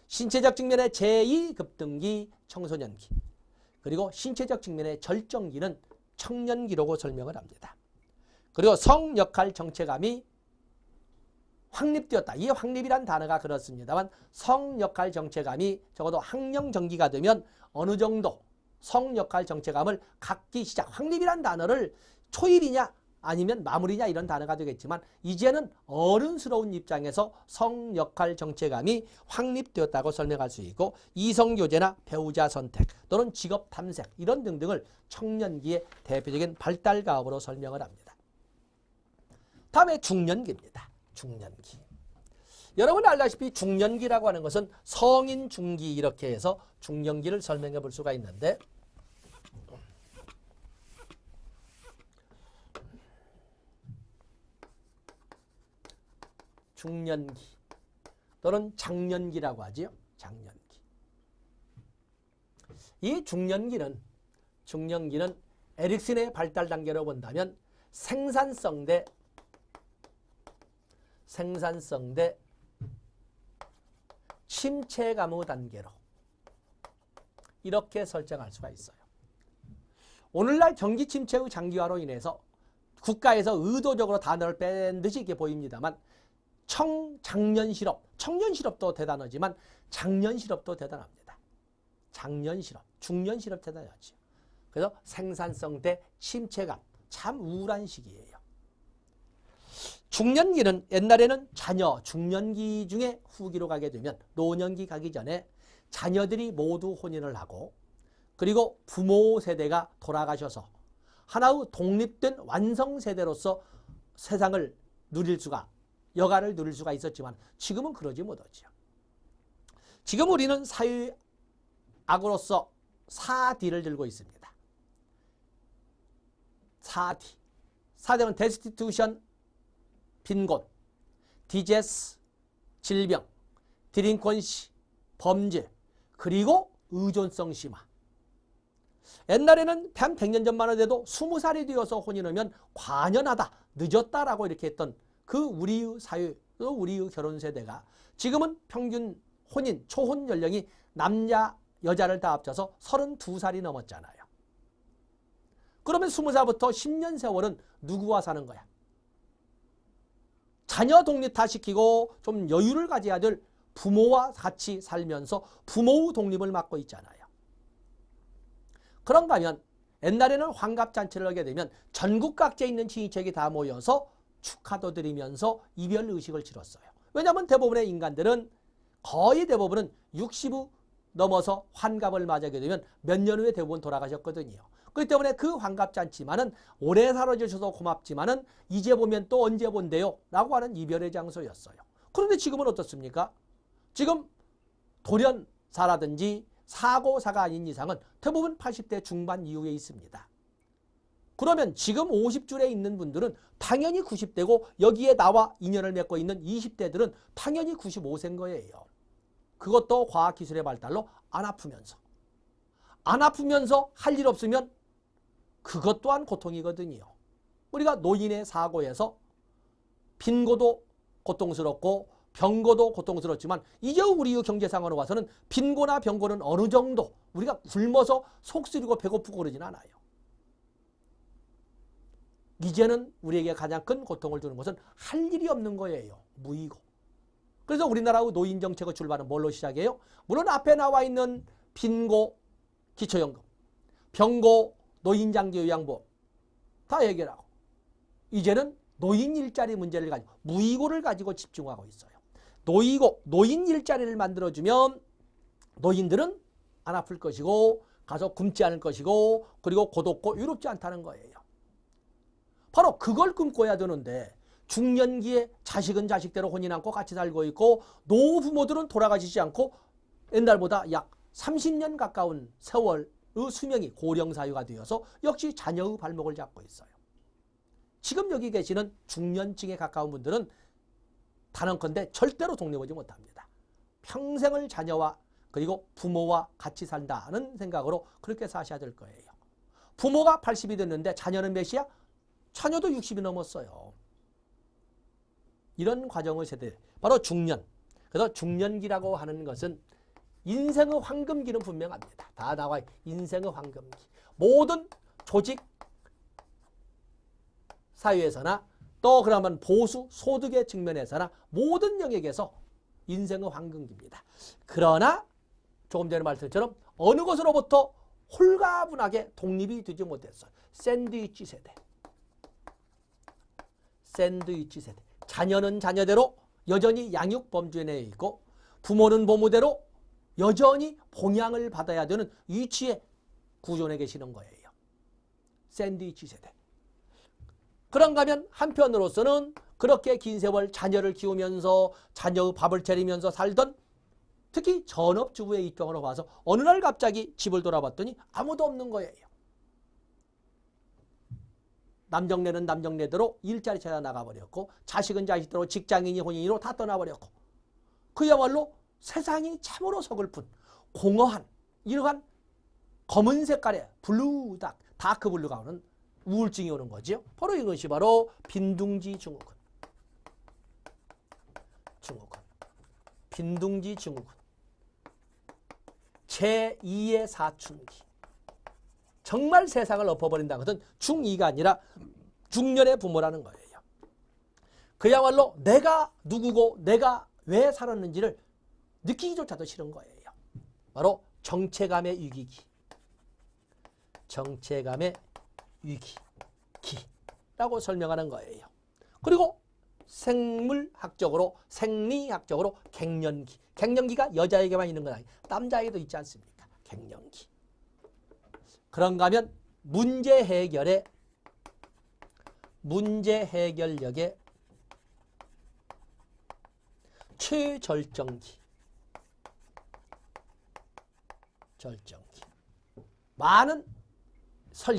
신체적 측면의 제2급등기 청소년기, 그리고 신체적 측면의 절정기는 청년기라고 설명을 합니다. 그리고 성역할 정체감이 확립되었다. 이 확립이란 단어가 그렇습니다만 성역할 정체감이 적어도 학령정기가 되면 어느 정도 성역할 정체감을 갖기 시작. 확립이란 단어를 초입이냐 아니면 마무리냐 이런 단어가 되겠지만 이제는 어른스러운 입장에서 성역할 정체감이 확립되었다고 설명할 수 있고 이성교제나 배우자 선택 또는 직업 탐색 이런 등등을 청년기의 대표적인 발달 가업으로 설명을 합니다. 다음에 중년기입니다. 중년기. 여러분이 알다시피 중년기라고 하는 것은 성인 중기 이렇게 해서 중년기를 설명해 볼 수가 있는데 중년기 또는 장년기라고 하지요. 장년기. 이 중년기는 에릭슨의 발달 단계로 본다면 생산성 대 침체감의 단계로 이렇게 설정할 수가 있어요. 오늘날 경기 침체의 장기화로 인해서 국가에서 의도적으로 단어를 뺀 듯이 이렇게 보입니다만 청장년 실업, 청년 실업도 대단하지만 장년 실업도 대단합니다. 장년 실업, 중년 실업 대단하죠. 그래서 생산성 대 침체감, 참 우울한 시기예요. 중년기는 옛날에는 자녀, 중년기 중에 후기로 가게 되면 노년기 가기 전에 자녀들이 모두 혼인을 하고 그리고 부모 세대가 돌아가셔서 하나의 독립된 완성세대로서 세상을 누릴 수가 여가를 누릴 수가 있었지만 지금은 그러지 못하죠. 지금 우리는 사회악으로서 4D를 들고 있습니다. 4D. 4D는 데스티튜션, 빈곤, 디제스, 질병, 디린컨시, 범죄, 그리고 의존성 심화. 옛날에는 한 100년 전만 해도 20살이 되어서 혼인하면 관연하다, 늦었다라고 이렇게 했던 그 우리의 사회, 우리의 결혼 세대가 지금은 평균 혼인, 초혼 연령이 남자, 여자를 다 합쳐서 32살이 넘었잖아요. 그러면 20살부터 10년 세월은 누구와 사는 거야? 자녀 독립화시키고 좀 여유를 가져야 될 부모와 같이 살면서 부모의 독립을 맡고 있잖아요. 그런가 하면 옛날에는 환갑잔치를 하게 되면 전국 각지에 있는 친인척이 다 모여서 축하도 드리면서 이별 의식을 치렀어요. 왜냐하면 대부분의 인간들은 거의 대부분은 60이 넘어서 환갑을 맞게 되면 몇 년 후에 대부분 돌아가셨거든요. 그렇기 때문에 그 환갑잔치만은 오래 살아주셔서 고맙지만은 이제 보면 또 언제 본대요? 라고 하는 이별의 장소였어요. 그런데 지금은 어떻습니까? 지금 돌연사라든지 사고사가 아닌 이상은 대부분 80대 중반 이후에 있습니다. 그러면 지금 50줄에 있는 분들은 당연히 90대고 여기에 나와 인연을 맺고 있는 20대들은 당연히 95세인 거예요. 그것도 과학기술의 발달로 안 아프면서 할 일 없으면 그것 또한 고통이거든요. 우리가 노인의 사고에서 빈고도 고통스럽고 병고도 고통스럽지만 이제 우리의 경제상으로 와서는 빈고나 병고는 어느 정도 우리가 굶어서 속 쓰리고 배고프고 그러진 않아요. 이제는 우리에게 가장 큰 고통을 주는 것은 할 일이 없는 거예요. 무이고. 그래서 우리나라의 노인정책의 출발은 뭘로 시작해요? 물론 앞에 나와 있는 빈고 기초연금, 병고 노인장기요양보험 다 해결하고 이제는 노인 일자리 문제를 가지고 무이고를 가지고 집중하고 있어요. 노인 일자리를 만들어주면 노인들은 안 아플 것이고 가서 굶지 않을 것이고 그리고 고독고 외롭지 않다는 거예요. 바로 그걸 꿈꿔야 되는데 중년기에 자식은 자식대로 혼인 않고 같이 살고 있고 노부모들은 돌아가시지 않고 옛날보다 약 30년 가까운 세월의 수명이 고령사유가 되어서 역시 자녀의 발목을 잡고 있어요. 지금 여기 계시는 중년층에 가까운 분들은 단언컨대 절대로 독립하지 못합니다. 평생을 자녀와 그리고 부모와 같이 산다는 생각으로 그렇게 사셔야 될 거예요. 부모가 80이 됐는데 자녀는 몇이야? 자녀도 60이 넘었어요. 이런 과정의 세대, 바로 중년. 그래서 중년기라고 하는 것은 인생의 황금기는 분명합니다. 다 나와 인생의 황금기. 모든 조직 사회에서나 또 그러면 보수 소득의 측면에서나 모든 영역에서 인생의 황금기입니다. 그러나 조금 전에 말씀처럼 어느 것으로부터 홀가분하게 독립이 되지 못했어요. 샌드위치 세대. 샌드위치 세대. 자녀는 자녀대로 여전히 양육 범주 내에 있고 부모는 부모대로 여전히 봉양을 받아야 되는 위치에 구조에 계시는 거예요. 샌드위치 세대. 그런가 하면 한편으로서는 그렇게 긴 세월 자녀를 키우면서 자녀의 밥을 차리면서 살던 특히 전업주부의 입장으로 봐서 어느 날 갑자기 집을 돌아봤더니 아무도 없는 거예요. 남정네는 남정네대로 일자리 찾아 나가버렸고 자식은 자식대로 직장인이 혼인이로 다 떠나버렸고 그야말로 세상이 참으로 서글픈 공허한 이러한 검은 색깔의 블루 다크 블루가 오는 우울증이 오는 거죠. 바로 이것이 바로 빈둥지 증후군. 빈둥지 증후군. 제2의 사춘기. 정말 세상을 엎어버린다는 것은 중2가 아니라 중년의 부모라는 거예요. 그야말로 내가 누구고 내가 왜 살았는지를 느끼기조차도 싫은 거예요. 바로 정체감의 위기기. 정체감의 위기기라고 설명하는 거예요. 그리고 생물학적으로 생리학적으로 갱년기. 갱년기가 여자에게만 있는 건 아니에요. 남자에게도 있지 않습니까? 갱년기. 그런가 하면 문제 해결력의 최절정기. 절정기. 많은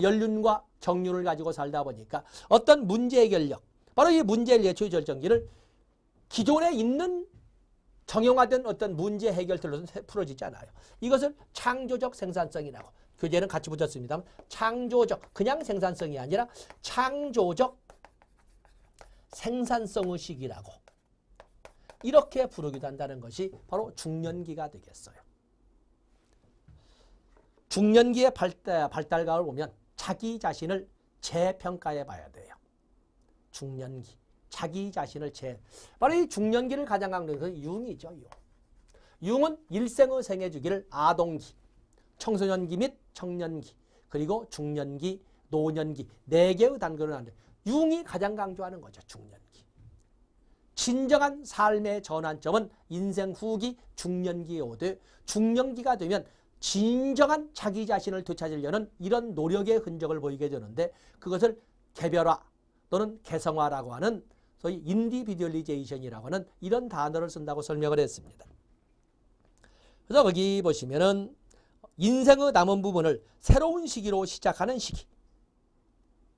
연륜과 정륜을 가지고 살다 보니까 어떤 문제 해결력, 바로 이 문제 해결력의 최절정기를 기존에 있는 정형화된 어떤 문제 해결들로는 풀어지지 않아요. 이것을 창조적 생산성이라고 교재는 같이 붙였습니다만 창조적, 그냥 생산성이 아니라 창조적 생산성의식이라고 이렇게 부르기도 한다는 것이 바로 중년기가 되겠어요. 중년기의 발달감을 보면 자기 자신을 재평가해 봐야 돼요. 중년기. 자기 자신을 바로 이 중년기를 가장 강조하는 것은 융이죠. 융. 융은 일생의 생애주기를 아동기, 청소년기 및 청년기, 그리고 중년기, 노년기 4개의 단계로 나누는데 융이 가장 강조하는 거죠. 중년기. 진정한 삶의 전환점은 인생 후기 중년기에 오되 중년기가 되면 진정한 자기 자신을 되찾으려는 이런 노력의 흔적을 보이게 되는데 그것을 개별화 또는 개성화라고 하는 소위 인디비듀얼리제이션이라고 하는 이런 단어를 쓴다고 설명을 했습니다. 그래서 거기 보시면은 인생의 남은 부분을 새로운 시기로 시작하는 시기.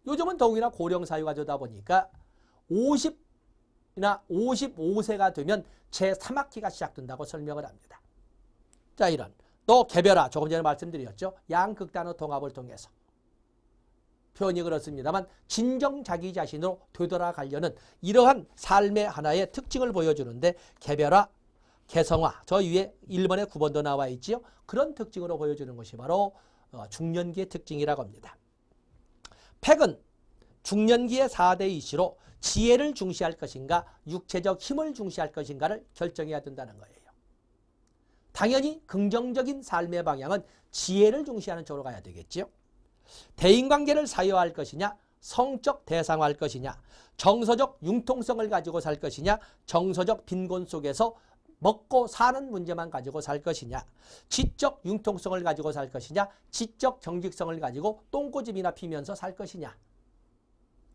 요즘은 더욱이나 고령사회가 되다 보니까 50이나 55세가 되면 제3학기가 시작된다고 설명을 합니다. 자, 이런 또 개별화, 조금 전에 말씀드렸죠. 양극단의 통합을 통해서. 표현이 그렇습니다만 진정 자기 자신으로 되돌아가려는 이러한 삶의 하나의 특징을 보여주는데 개별화, 개성화, 저 위에 1번에 9번도 나와 있지요. 그런 특징으로 보여주는 것이 바로 중년기의 특징이라고 합니다. 팩은 중년기의 4대 이슈로 지혜를 중시할 것인가 육체적 힘을 중시할 것인가를 결정해야 된다는 거예요. 당연히 긍정적인 삶의 방향은 지혜를 중시하는 쪽으로 가야 되겠죠. 대인관계를 사유화할 것이냐, 성적 대상화할 것이냐, 정서적 융통성을 가지고 살 것이냐, 정서적 빈곤 속에서 먹고 사는 문제만 가지고 살 것이냐, 지적 융통성을 가지고 살 것이냐, 지적 정직성을 가지고 똥꼬집이나 피면서 살 것이냐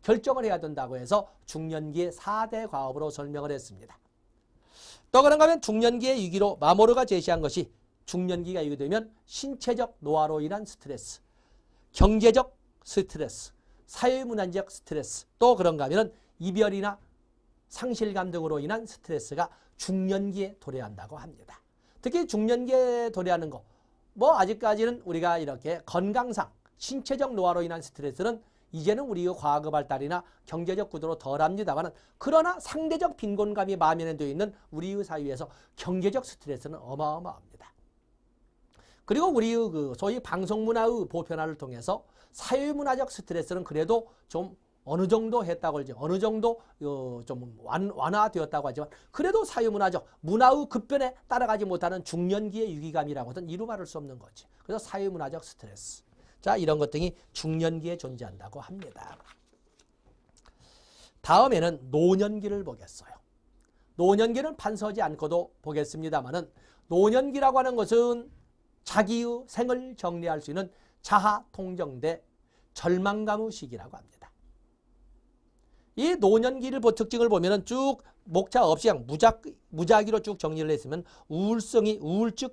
결정을 해야 된다고 해서 중년기의 4대 과업으로 설명을 했습니다. 또 그런가 하면 중년기의 위기로 마모르가 제시한 것이 중년기가 이게 되면 신체적 노화로 인한 스트레스, 경제적 스트레스, 사회문화적 스트레스, 또 그런가 하면 이별이나 상실감 등으로 인한 스트레스가 중년기에 도래한다고 합니다. 특히 중년기에 도래하는 거, 아직까지는 우리가 이렇게 건강상 신체적 노화로 인한 스트레스는 이제는 우리의 과학의 발달이나 경제적 구조로 덜합니다만 그러나 상대적 빈곤감이 만연되어 있는 우리의 사회에서 경제적 스트레스는 어마어마합니다. 그리고 우리의 소위 방송문화의 보편화를 통해서 사회문화적 스트레스는 그래도 좀 어느 정도 했다고 하죠. 어느 정도 좀 완화되었다고 하지만 그래도 사회문화적 문화의 급변에 따라가지 못하는 중년기의 위기감이라고는 이루 말할 수 없는 거지. 그래서 사회문화적 스트레스. 자, 이런 것 등이 중년기에 존재한다고 합니다. 다음에는 노년기를 보겠어요. 노년기는 판서지 않고도 보겠습니다만은 노년기라고 하는 것은 자기의 생을 정리할 수 있는 자하 통정대 절망감의 시기라고 합니다. 이 노년기를 특징을 보면은 쭉 목자 없이 그냥 무작위로 쭉 정리를 했으면 우울증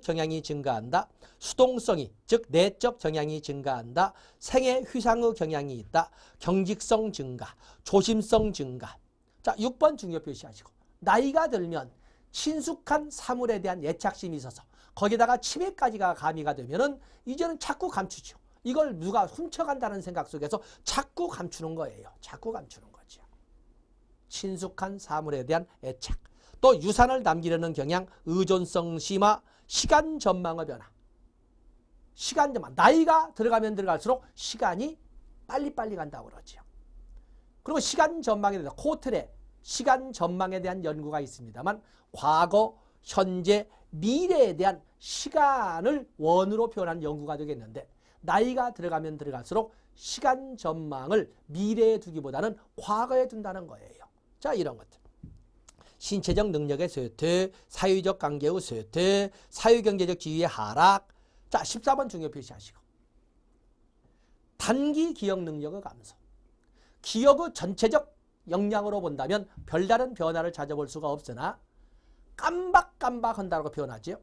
경향이 증가한다. 수동성이 즉 내적 경향이 증가한다. 생애 휘상의 경향이 있다. 경직성 증가, 조심성 증가. 자, 6번 중요 표시하시고 나이가 들면 친숙한 사물에 대한 애착심이 있어서 거기다가 치매까지가 가미가 되면은 이제는 자꾸 감추죠. 이걸 누가 훔쳐간다는 생각 속에서 자꾸 감추는 거예요. 자꾸 감추는 거죠. 친숙한 사물에 대한 애착. 또 유산을 남기려는 경향, 의존성 심화, 시간 전망의 변화. 시간 전망. 나이가 들어가면 들어갈수록 시간이 빨리빨리 간다고 그러죠. 그리고 시간 전망에 대해서 코틀의 시간 전망에 대한 연구가 있습니다만 과거, 현재, 미래에 대한 시간을 원으로 표현한 연구가 되겠는데 나이가 들어가면 들어갈수록 시간 전망을 미래에 두기보다는 과거에 둔다는 거예요. 자, 이런 것들. 신체적 능력의 쇠퇴, 사회적 관계의 쇠퇴, 사회경제적 지위의 하락. 자, 14번 중요 표시하시고. 단기 기억 능력의 감소. 기억의 전체적 역량으로 본다면 별다른 변화를 찾아볼 수가 없으나 깜박깜박 한다고 표현하죠.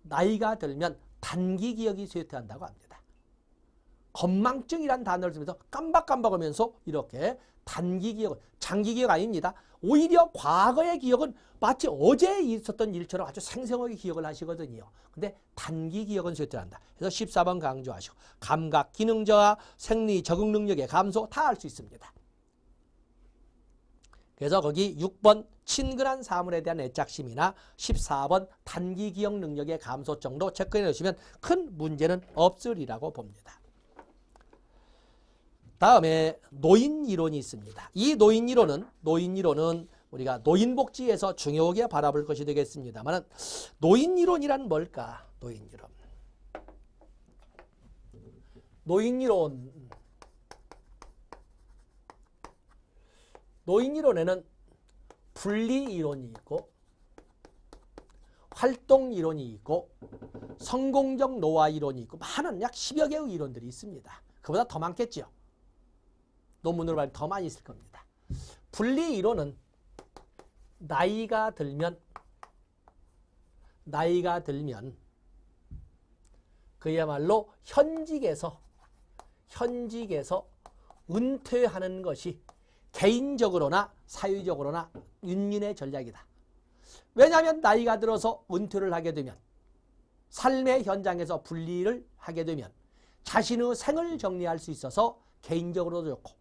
나이가 들면 단기 기억이 쇠퇴한다고 합니다. 건망증이란 단어를 쓰면서 깜박깜박하면서 이렇게 단기 기억, 장기 기억 아닙니다. 오히려 과거의 기억은 마치 어제 있었던 일처럼 아주 생생하게 기억을 하시거든요. 근데 단기 기억은 쇠퇴한다. 그래서 14번 강조하시고 감각, 기능 저하, 생리, 적응 능력의 감소 다 할 수 있습니다. 그래서 거기 6번 친근한 사물에 대한 애착심이나 14번 단기 기억 능력의 감소 정도 체크해 놓으시면 큰 문제는 없으리라고 봅니다. 다음에 노인 이론이 있습니다. 이 노인 이론은 우리가 노인복지에서 중요하게 바라볼 것이 되겠습니다만 노인 이론이란 뭘까? 노인 이론에는 분리 이론이 있고 활동 이론이 있고 성공적 노화 이론이 있고 많은 약 10여 개의 이론들이 있습니다. 그보다 더 많겠죠. 논문으로 봐도 더 많이 있을 겁니다. 분리 이론은 나이가 들면 그야말로 현직에서 은퇴하는 것이 개인적으로나 사회적으로나 윤린의 전략이다. 왜냐하면 나이가 들어서 은퇴를 하게 되면 삶의 현장에서 분리를 하게 되면 자신의 생을 정리할 수 있어서 개인적으로도 좋고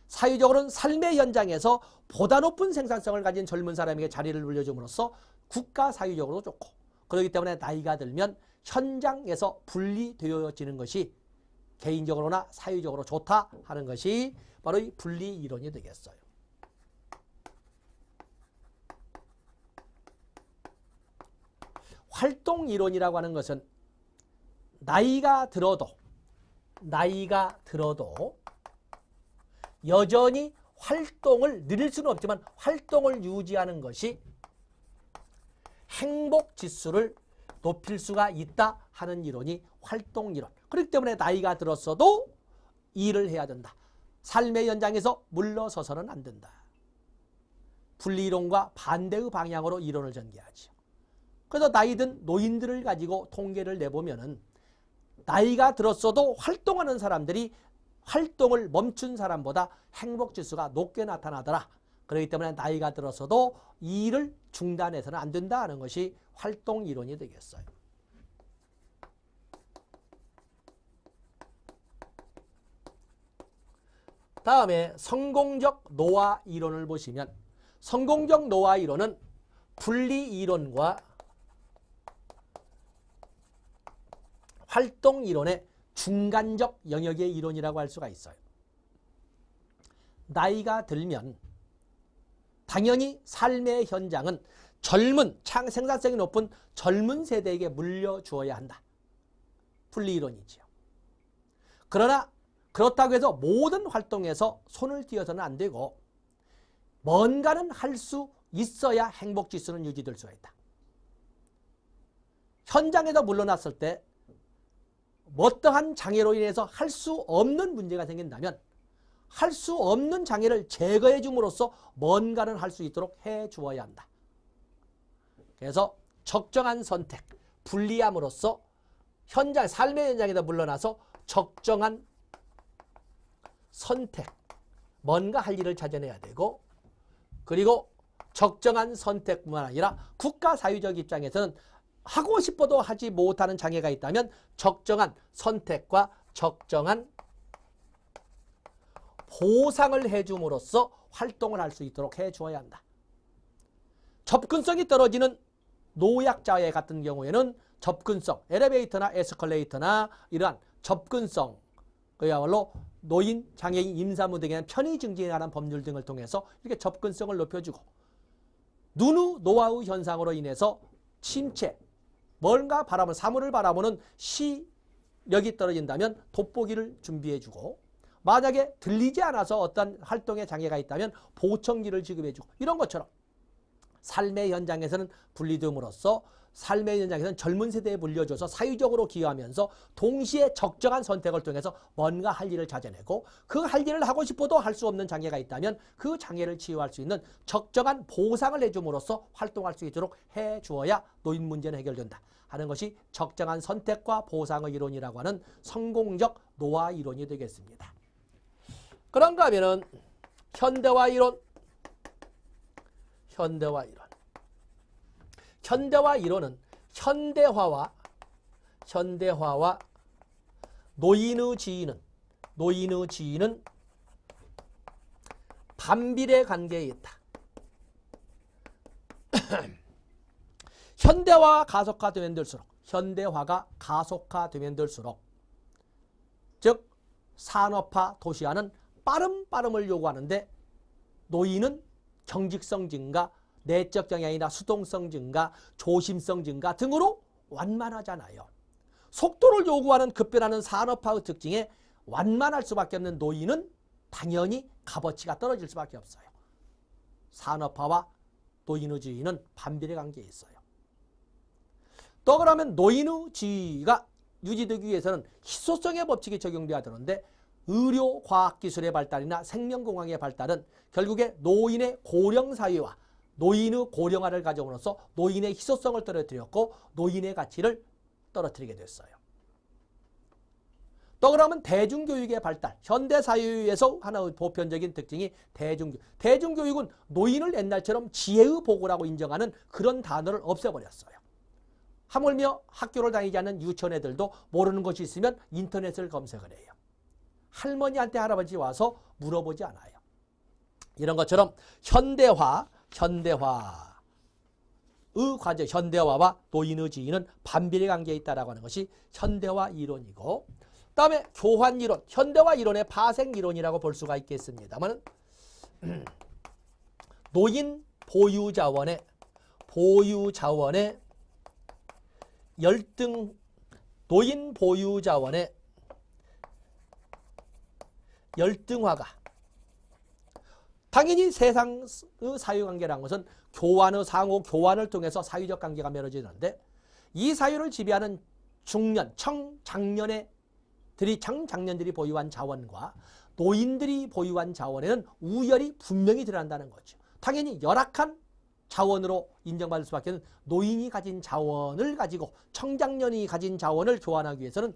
사회적으로는 삶의 현장에서 보다 높은 생산성을 가진 젊은 사람에게 자리를 물려줌으로써 국가 사회적으로 좋고 그렇기 때문에 나이가 들면 현장에서 분리되어지는 것이 개인적으로나 사회적으로 좋다 하는 것이 바로 이 분리 이론이 되겠어요. 활동 이론이라고 하는 것은 나이가 들어도 여전히 활동을 늘릴 수는 없지만 활동을 유지하는 것이 행복 지수를 높일 수가 있다 하는 이론이 활동 이론. 그렇기 때문에 나이가 들었어도 일을 해야 된다. 삶의 현장에서 물러서서는 안 된다. 분리 이론과 반대의 방향으로 이론을 전개하죠. 그래서 나이 든 노인들을 가지고 통계를 내보면은 나이가 들었어도 활동하는 사람들이 활동을 멈춘 사람보다 행복지수가 높게 나타나더라. 그렇기 때문에 나이가 들어서도 일을 중단해서는 안 된다 하는 것이 활동 이론이 되겠어요. 다음에 성공적 노화 이론을 보시면 성공적 노화 이론은 분리 이론과 활동 이론의 중간적 영역의 이론이라고 할 수가 있어요. 나이가 들면 당연히 삶의 현장은 젊은 생산성이 높은 젊은 세대에게 물려주어야 한다. 분리 이론이지요. 그러나 그렇다고 해서 모든 활동에서 손을 띄어서는 안 되고 뭔가는 할 수 있어야 행복지수는 유지될 수가 있다. 현장에서 물러났을 때 어떠한 장애로 인해서 할 수 없는 문제가 생긴다면 할 수 없는 장애를 제거해 줌으로써 뭔가는 할 수 있도록 해 주어야 한다. 그래서 적정한 선택, 분리함으로써 현장, 삶의 현장에서 물러나서 적정한 선택, 뭔가 할 일을 찾아내야 되고, 그리고 적정한 선택뿐만 아니라 국가 사회적 입장에서는 하고 싶어도 하지 못하는 장애가 있다면 적정한 선택과 적정한 보상을 해줌으로써 활동을 할 수 있도록 해주어야 한다. 접근성이 떨어지는 노약자의 같은 경우에는 접근성, 엘리베이터나 에스컬레이터나 이러한 접근성, 그야말로 노인, 장애인, 임산부 등에 대한 편의 증진에 관한 법률 등을 통해서 이렇게 접근성을 높여주고, 눈의 노화의 현상으로 인해서 침체, 뭔가 바라보는, 사물을 바라보는 시력이 떨어진다면 돋보기를 준비해주고, 만약에 들리지 않아서 어떤 활동에 장애가 있다면 보청기를 지급해주고, 이런 것처럼 삶의 현장에서는 분리됨으로써 삶의 현장에서는 젊은 세대에 물려줘서 사회적으로 기여하면서 동시에 적정한 선택을 통해서 뭔가 할 일을 찾아내고, 그 할 일을 하고 싶어도 할 수 없는 장애가 있다면 그 장애를 치유할 수 있는 적정한 보상을 해줌으로써 활동할 수 있도록 해주어야 노인 문제는 해결된다 하는 것이 적정한 선택과 보상의 이론이라고 하는 성공적 노화 이론이 되겠습니다. 그런가 하면은 현대화 이론, 현대화 이론은 현대화와 노인의 지위는 반비례 관계에 있다. 현대화가 가속화되면 될수록 즉 산업화 도시화는 빠름을 요구하는데, 노인은 경직성 증가, 내적 경향이나 수동성 증가, 조심성 증가 등으로 완만하잖아요. 속도를 요구하는 급변하는 산업화의 특징에 완만할 수밖에 없는 노인은 당연히 값어치가 떨어질 수밖에 없어요. 산업화와 노인의 지위는 반비례 관계에 있어요. 또 그러면 노인의 지위가 유지되기 위해서는 희소성의 법칙이 적용돼야 되는데, 의료 과학기술의 발달이나 생명공학의 발달은 결국에 노인의 고령사회와 노인의 고령화를 가져옴으로써 노인의 희소성을 떨어뜨렸고 노인의 가치를 떨어뜨리게 됐어요. 또 그러면 대중교육의 발달, 현대사회에서 하나의 보편적인 특징이 대중교육. 대중교육은 노인을 옛날처럼 지혜의 보고라고 인정하는 그런 단어를 없애버렸어요. 하물며 학교를 다니지 않는 유치원 애들도 모르는 것이 있으면 인터넷을 검색을 해요. 할머니한테 할아버지 와서 물어보지 않아요. 이런 것처럼 현대화의 과제, 현대화와 노인의 지위는 반비례 관계에 있다라고 하는 것이 현대화 이론이고, 그다음에 교환 이론, 현대화 이론의 파생 이론이라고 볼 수가 있겠습니다만, 노인 보유 자원의 노인 보유 자원의 열등화가, 당연히 세상의 사회관계라는 것은 교환의 상호 교환을 통해서 사회적 관계가 맺어지는데, 이 사회를 지배하는 중년, 청장년들이 보유한 자원과 노인들이 보유한 자원에는 우열이 분명히 드러난다는 거죠. 당연히 열악한 자원으로 인정받을 수밖에 없는 노인이 가진 자원을 가지고 청장년이 가진 자원을 교환하기 위해서는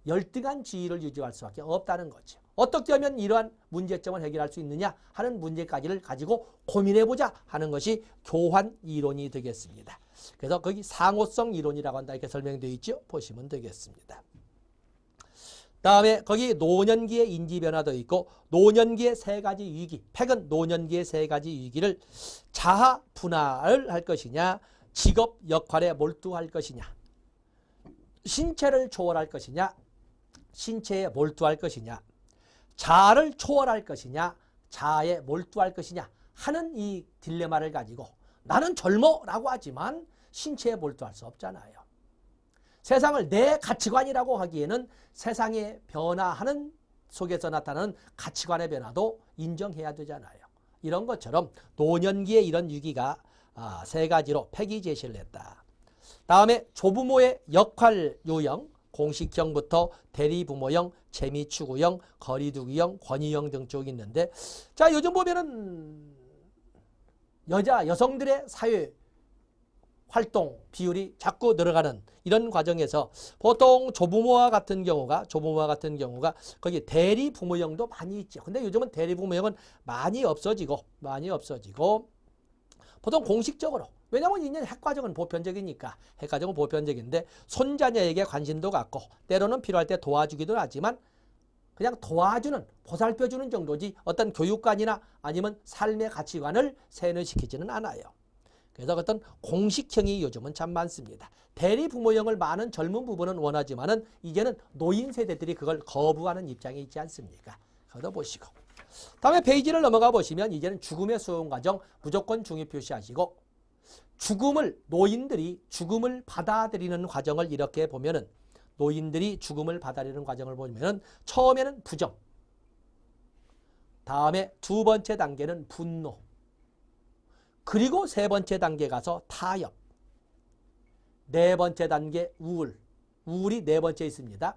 열등한 지위를 유지할 수밖에 없다는 거죠. 어떻게 하면 이러한 문제점을 해결할 수 있느냐 하는 문제까지를 가지고 고민해보자 하는 것이 교환 이론이 되겠습니다. 그래서 거기 상호성 이론이라고 한다 이렇게 설명되어 있죠. 보시면 되겠습니다. 다음에 거기 노년기의 인지변화도 있고, 노년기의 세 가지 위기, 팩은 노년기의 세 가지 위기를 자아 분할을 할 것이냐, 직업 역할에 몰두할 것이냐, 신체를 초월할 것이냐, 신체에 몰두할 것이냐, 자아를 초월할 것이냐, 자아에 몰두할 것이냐 하는 이 딜레마를 가지고, 나는 젊어라고 하지만 신체에 몰두할 수 없잖아요. 세상을 내 가치관이라고 하기에는 세상의 변화하는 속에서 나타나는 가치관의 변화도 인정해야 되잖아요. 이런 것처럼 노년기에 이런 유기가 세 가지로 폐기 제시를 했다. 다음에 조부모의 역할 유형, 공식형부터 대리부모형, 재미추구형, 거리두기형, 권위형 등 쭉 있는데, 자, 요즘 보면은 여성들의 사회 활동 비율이 자꾸 늘어가는 이런 과정에서 보통 조부모와 같은 경우가 거기 대리부모형도 많이 있죠. 근데 요즘은 대리부모형은 많이 없어지고 보통 공식적으로, 왜냐하면 이제 핵가정은 보편적이니까, 핵가정은 보편적인데 손자녀에게 관심도 갖고 때로는 필요할 때 도와주기도 하지만 그냥 도와주는, 보살펴주는 정도지 어떤 교육관이나 아니면 삶의 가치관을 세뇌시키지는 않아요. 그래서 어떤 공식형이 요즘은 참 많습니다. 대리부모형을 많은 젊은 부부는 원하지만은 이제는 노인 세대들이 그걸 거부하는 입장에 있지 않습니까? 그거 보시고. 다음에 페이지를 넘어가 보시면 이제는 죽음의 수용 과정 무조건 중요 표시하시고, 노인들이 죽음을 받아들이는 과정을 이렇게 보면은, 노인들이 죽음을 받아들이는 과정을 보면은 처음에는 부정, 다음에 두 번째 단계는 분노, 그리고 세 번째 단계 가서 타협, 네 번째 단계 우울이 네 번째 있습니다.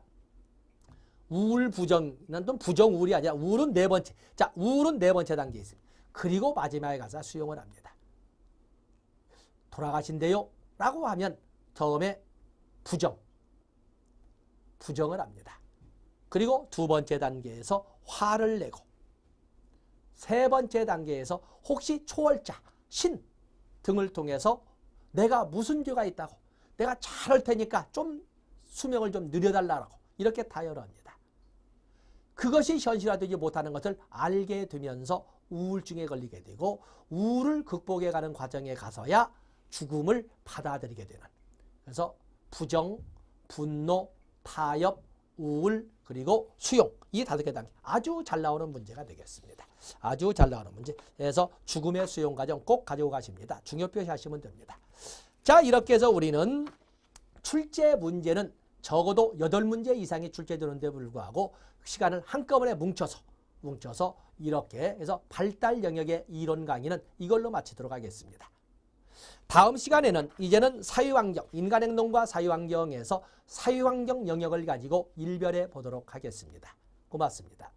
우울 부정은 또 부정 우울이 아니라 우울은 네 번째. 자, 우울은 네 번째 단계에 있습니다. 그리고 마지막에 가서 수용을 합니다. 돌아가신대요 라고 하면 처음에 부정을 합니다. 그리고 두 번째 단계에서 화를 내고, 세 번째 단계에서 혹시 초월자, 신 등을 통해서 내가 무슨 죄가 있다고, 내가 잘할 테니까 좀 수명을 좀 늘려달라고 이렇게 타협을 합니다. 그것이 현실화되지 못하는 것을 알게 되면서 우울증에 걸리게 되고, 우울을 극복해 가는 과정에 가서야 죽음을 받아들이게 되는, 그래서 부정, 분노, 타협, 우울, 그리고 수용, 이 5개 단계 아주 잘 나오는 문제가 되겠습니다. 아주 잘 나오는 문제. 그래서 죽음의 수용 과정 꼭 가지고 가십니다. 중요 표시하시면 됩니다. 자, 이렇게 해서 우리는 출제 문제는 적어도 8문제 이상이 출제되는데 불구하고 시간을 한꺼번에 뭉쳐서 이렇게 해서 발달 영역의 이론 강의는 이걸로 마치도록 하겠습니다. 다음 시간에는 이제는 사회환경, 인간행동과 사회환경에서 사회환경 영역을 가지고 일별해 보도록 하겠습니다. 고맙습니다.